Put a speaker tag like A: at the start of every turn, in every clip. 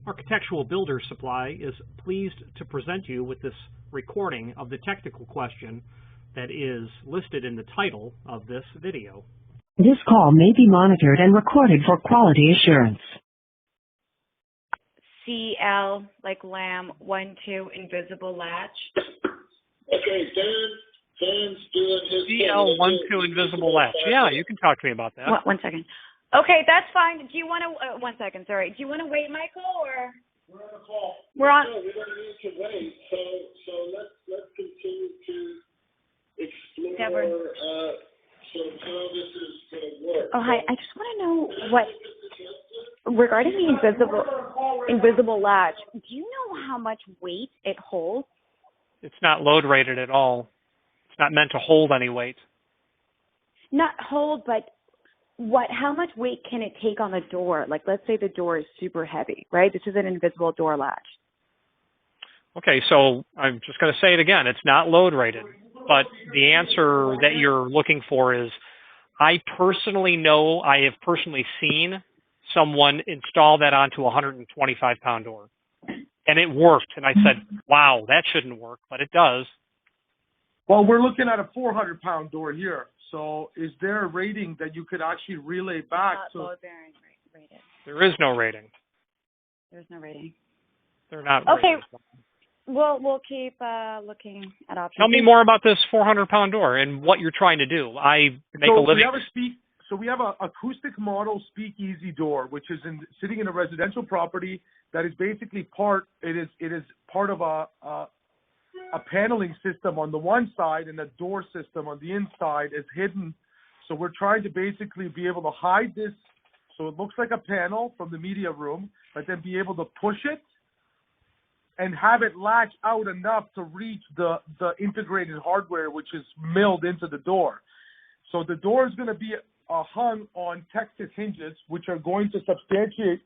A: Architectural Builder Supply is pleased to present you with this recording of the technical question that is listed in the title of this video.
B: This call may be monitored and recorded for quality assurance.
C: CL, like lamb, 1-2, invisible latch.
D: Okay, Dan's doing his
A: CL12 invisible latch. Yeah, you can talk to me about that.
C: One second. Okay, that's fine. Do you want to, 1 second, sorry. Do you want to wait, Michael, or?
D: We're on a call.
C: We're on.
D: No, we don't need to wait. So let's continue to explore how this is going to work.
C: Oh, hi. I just want to know what, regarding the invisible latch, do you know how much weight it holds?
A: It's not load rated at all. It's not meant to hold any weight.
C: Not hold, but how much weight can it take on the door? Like, let's say the door is super heavy, right? This is an invisible door latch. Okay, so I'm just going to say it again. It's not load rated, but the answer that you're looking for is, I personally know, I have personally seen someone install that onto a 125-pound door, and it worked. And I said, wow, that shouldn't work, but it does.
E: Well, we're looking at a 400-pound door here. So is there a rating that you could actually relay back?
C: Not load bearing rated.
A: There is no rating.
C: There's no rating.
A: They're not
C: okay.
A: rated.
C: We'll keep looking at options.
A: Tell me more about this 400-pound door and what you're trying to do. I make a living.
E: We have a acoustic model speakeasy door, which is sitting in a residential property that is basically part of a paneling system on the one side, and a door system on the inside is hidden. So we're trying to basically be able to hide this so it looks like a panel from the media room, but then be able to push it and have it latch out enough to reach the integrated hardware, which is milled into the door. So the door is going to be hung on Texas hinges, which are going to substantiate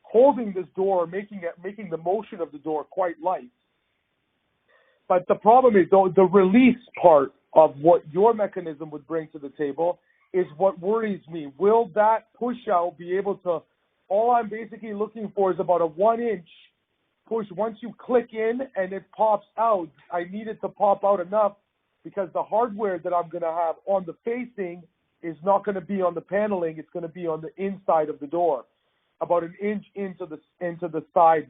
E: holding this door, making the motion of the door quite light. But the problem is, though, the release part of what your mechanism would bring to the table is what worries me. Will that push out be able to, all I'm basically looking for is about a 1-inch push. Once you click in and it pops out, I need it to pop out enough because the hardware that I'm going to have on the facing is not going to be on the paneling. It's going to be on the inside of the door, about 1 inch into the side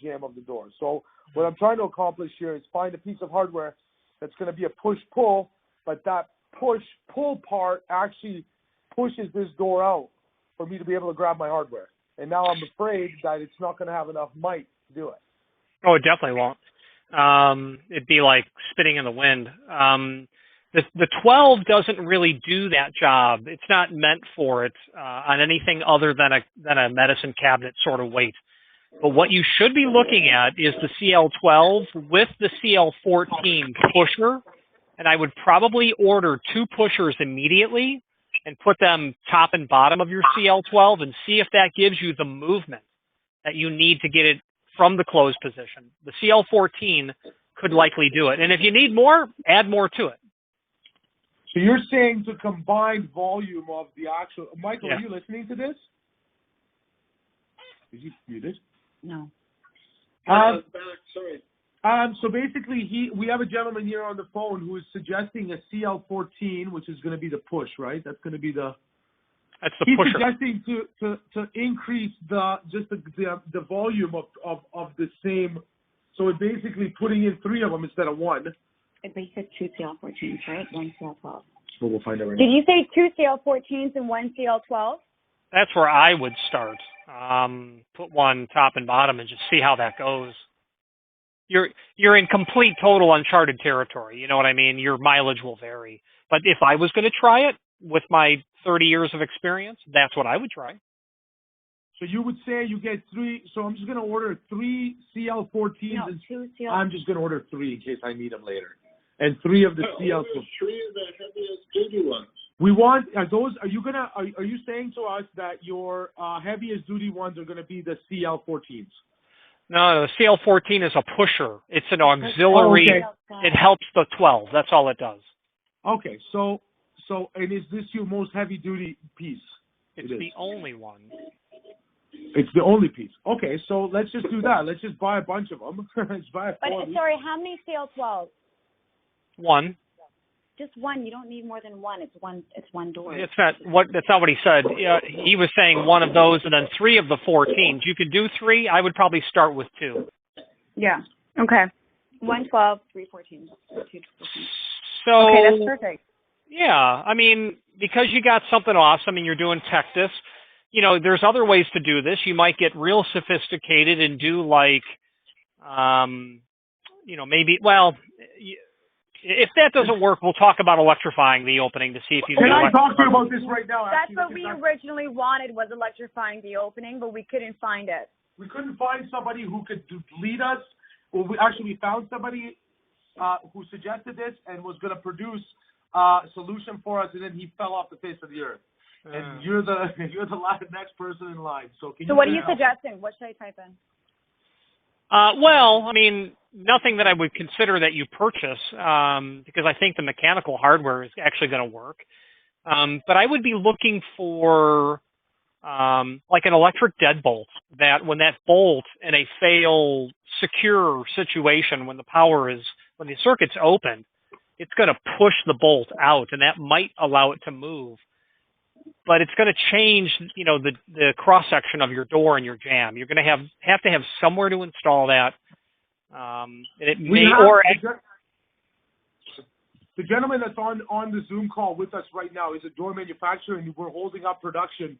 E: jam of the door. So what I'm trying to accomplish here is find a piece of hardware that's going to be a push-pull, but that push-pull part actually pushes this door out for me to be able to grab my hardware. And now I'm afraid that it's not going to have enough might to do it.
A: Oh, it definitely won't. It'd be like spitting in the wind. The 12 doesn't really do that job. It's not meant for it on anything other than a medicine cabinet sort of weight. But what you should be looking at is the CL12 with the CL14 pusher, and I would probably order 2 pushers immediately and put them top and bottom of your CL12 and see if that gives you the movement that you need to get it from the closed position. The CL14 could likely do it. And if you need more, add more to it.
E: So you're saying to combine volume of the actual... Michael,
A: yeah.
E: Are you listening to this? Is he muted?
C: No.
D: Sorry.
E: So basically, we have a gentleman here on the phone who is suggesting a CL14, which is going to be the push, right? That's going to be the...
A: That's the
E: He's
A: pusher.
E: Suggesting to increase the volume of the same. So it basically putting in 3 of them instead of 1.
C: But you said 2 CL14s, right? 1 CL12.
E: Well, we'll find out right
C: Did
E: now.
C: you say 2 CL14s and 1 CL12?
A: That's where I would start. Put one top and bottom and just see how that goes. You're in complete, total uncharted territory. You know what I mean? Your mileage will vary. But if I was going to try it with my 30 years of experience, that's what I would try.
E: So you would say you get 3. So I'm just going to order 3 CL14s.
C: No,
E: and
C: 2 CL.
E: I'm just going to order 3 in case I need them later. And 3 of the CL14s.
D: 3 of the heaviest duty ones.
E: We want are you saying to us that your heaviest duty ones are going to be the CL14s?
A: No, the CL14 is a pusher. It's an auxiliary.
E: Oh, okay.
A: It helps the 12. That's all it does.
E: Okay, so and is this your most heavy duty piece?
A: It's the only one.
E: It's the only piece. Okay, so let's just do that. Let's just buy a bunch of them. Let's buy
C: But
E: four of these.
C: sorry, how many CL12?
A: One.
C: Just one. You don't need more than one. It's one. It's one door.
A: That's not what he said. He was saying one of those and then 3 of the 14s. You could do 3. I would probably start with 2.
C: Yeah. Okay. 112, 314, 214.
A: So
C: Okay, that's perfect.
A: Yeah, I mean, because you got something awesome and you're doing Texas, there's other ways to do this. You might get real sophisticated and do like, maybe, well, if that doesn't work, we'll talk about electrifying the opening to see if you
E: can I talk to you about this right now?
C: That's
E: Actually,
C: what we originally wanted, was electrifying the opening, but we couldn't find it.
E: We couldn't find somebody who could lead us. Well, we found somebody who suggested this and was going to produce a solution for us, and then he fell off the face of the earth. And you're the next person in line. So
C: what are you suggesting? What should I type in?
A: Well, I mean, nothing that I would consider that you purchase, because I think the mechanical hardware is actually going to work. But I would be looking for like an electric deadbolt, that when that bolt in a fail secure situation, when the circuit's open, it's going to push the bolt out, and that might allow it to move. But it's going to change, the cross section of your door and your jamb. You're going to have to have somewhere to install that. And it may
E: the gentleman that's on the Zoom call with us right now is a door manufacturer, and we're holding up production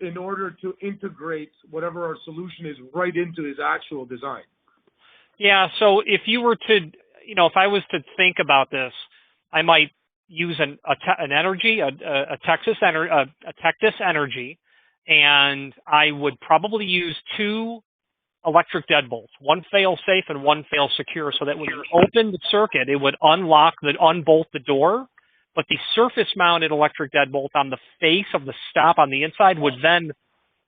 E: in order to integrate whatever our solution is right into his actual design. Yeah.
A: So if you were to, if I was to think about this, I might use an energy, a Texas energy, and I would probably use 2 electric deadbolts, one fail safe and one fail secure, so that when you open the circuit, it would unbolt the door, but the surface mounted electric deadbolt on the face of the stop on the inside would then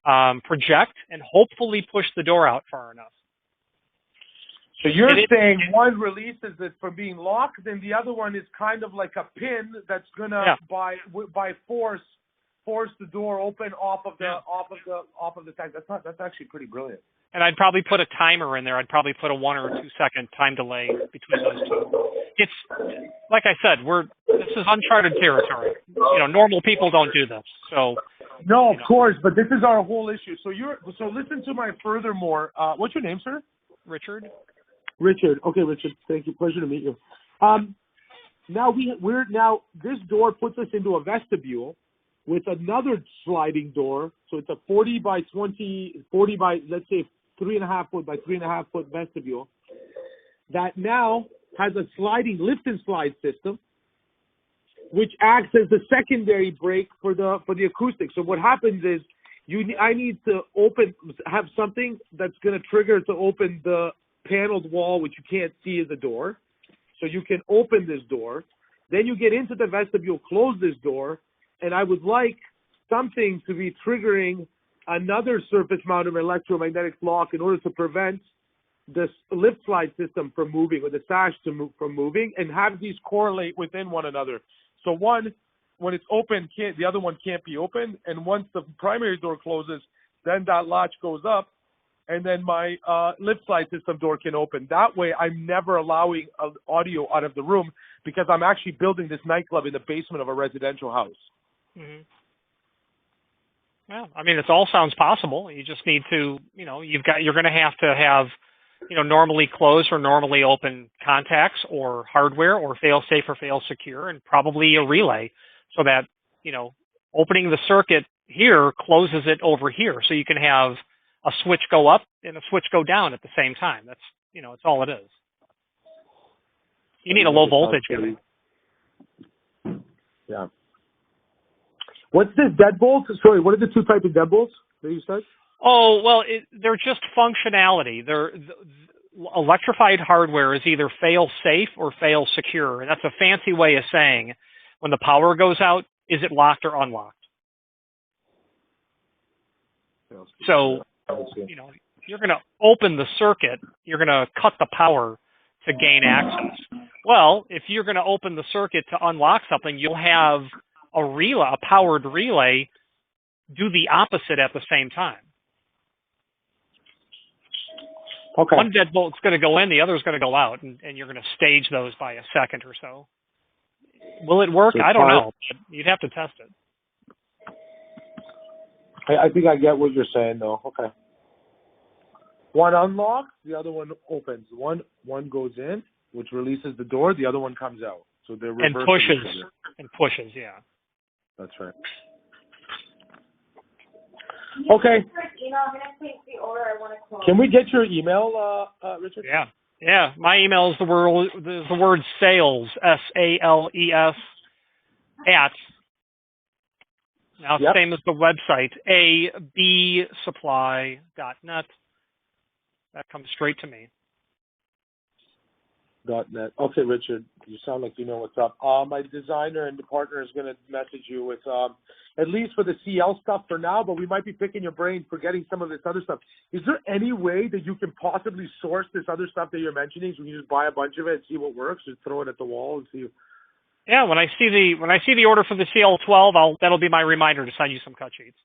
A: project and hopefully push the door out far enough.
E: So you're saying one releases it from being locked, and the other one is kind of like a pin that's gonna by force the door open off of the tank. That's actually pretty brilliant.
A: And I'd probably put a timer in there. I'd probably put a 1 or 2 second time delay between those two. It's like I said, this is uncharted territory. Normal people don't do this. So
E: no, of course, but this is our whole issue. So listen to my furthermore. What's your name, sir?
A: Richard.
E: Richard. Okay, Richard. Thank you. Pleasure to meet you. Now this door puts us into a vestibule with another sliding door. So it's a 40 by, let's say 3.5 foot by 3.5 foot vestibule that now has a sliding lift and slide system, which acts as the secondary brake for the acoustics. So what happens is I need to have something that's going to trigger to open the paneled wall, which you can't see as a door. So you can open this door. Then you get into the vestibule, close this door, and I would like something to be triggering another surface-mounted electromagnetic lock in order to prevent this lift slide system from moving, or the sash from moving, and have these correlate within one another. So one, when it's open, the other one can't be open, and once the primary door closes, then that latch goes up, and then my lift slide system door can open. That way, I'm never allowing audio out of the room, because I'm actually building this nightclub in the basement of a residential house.
A: Mm-hmm. Well, I mean, it all sounds possible. You just need to, you're going to have, normally closed or normally open contacts or hardware or fail safe or fail secure, and probably a relay, so that, opening the circuit here closes it over here. So you can have a switch go up and a switch go down at the same time. That's, it's all it is. You need a low voltage guy.
E: Yeah. What's this deadbolt? Sorry, what are the 2 types of deadbolts that you said?
A: Oh, well, they're just functionality. Electrified hardware is either fail-safe or fail-secure, and that's a fancy way of saying when the power goes out, is it locked or unlocked? So, you're going to open the circuit, you're going to cut the power to gain access. Well, if you're going to open the circuit to unlock something, you'll have a powered relay, do the opposite at the same time.
E: Okay.
A: One deadbolt's going to go in, the other's going to go out, and you're going to stage those by a second or so. Will it work?
E: So
A: I don't know. But you'd have to test it.
E: I think I get what you're saying, though. Okay. One unlocks, the other one opens. One goes in, which releases the door. The other one comes out. So they're reversing each other.
A: And pushes, yeah.
E: That's right. Okay. Can we get your email, Richard?
A: Yeah. My email is the word sales, SALES, at. Now, same as the website, absupply.net. That comes straight to me.
E: .net. Okay, Richard, you sound like you know what's up. My designer and the partner is going to message you with, at least for the CL stuff for now, but we might be picking your brain for getting some of this other stuff. Is there any way that you can possibly source this other stuff that you're mentioning, so we can just buy a bunch of it and see what works, just throw it at the wall and see?
A: Yeah, when I see the order for the CL12, that'll be my reminder to send you some cut sheets.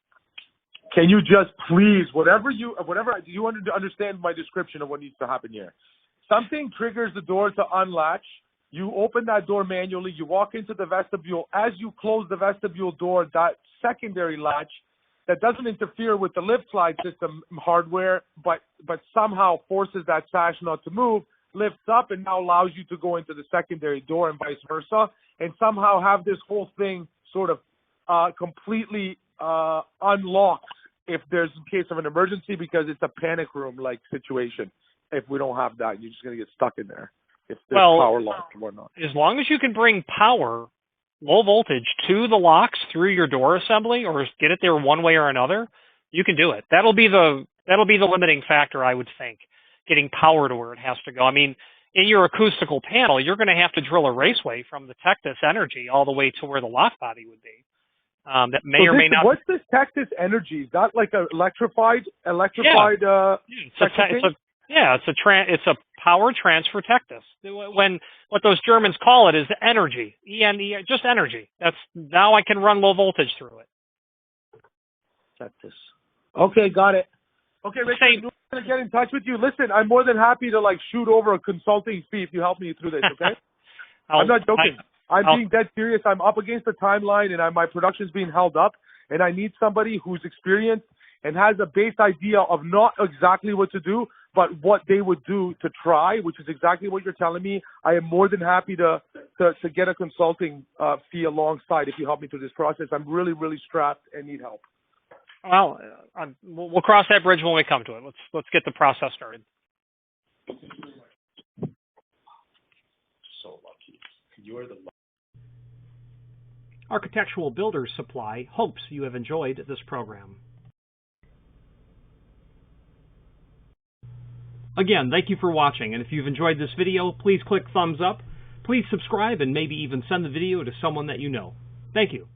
E: Can you just please, whatever you understand my description of what needs to happen here? Something triggers the door to unlatch. You open that door manually. You walk into the vestibule. As you close the vestibule door, that secondary latch that doesn't interfere with the lift slide system hardware, but somehow forces that sash not to move, lifts up and now allows you to go into the secondary door and vice versa, and somehow have this whole thing sort of completely unlocked if there's in case of an emergency, because it's a panic room like situation. If we don't have that, you're just going to get stuck in there if there's power loss and whatnot.
A: As long as you can bring power, low voltage, to the locks through your door assembly, or get it there one way or another, you can do it. That'll be the limiting factor, I would think, getting power to where it has to go. I mean, in your acoustical panel, you're going to have to drill a raceway from the Texas Energy all the way to where the lock body would be. That may or may not.
E: What's this Texas Energy? Is that like a electrified?
A: It's a power transfer Texas. When what those Germans call it is energy, ENE, just energy. Now I can run low voltage through it.
E: Texas. Okay, got it. Okay, Rick, I'm going to get in touch with you. Listen, I'm more than happy to shoot over a consulting fee if you help me through this. Okay. I'm not joking. I'm being dead serious. I'm up against the timeline, and my production's being held up, and I need somebody who's experienced and has a base idea of not exactly what to do, but what they would do to try, which is exactly what you're telling me. I am more than happy to get a consulting fee alongside if you help me through this process. I'm really, really strapped and need help.
A: Well, we'll cross that bridge when we come to it. Let's get the process started.
E: So lucky. You're the
A: Architectural Builders Supply hopes you have enjoyed this program. Again, thank you for watching, and if you've enjoyed this video, please click thumbs up, please subscribe, and maybe even send the video to someone that you know. Thank you.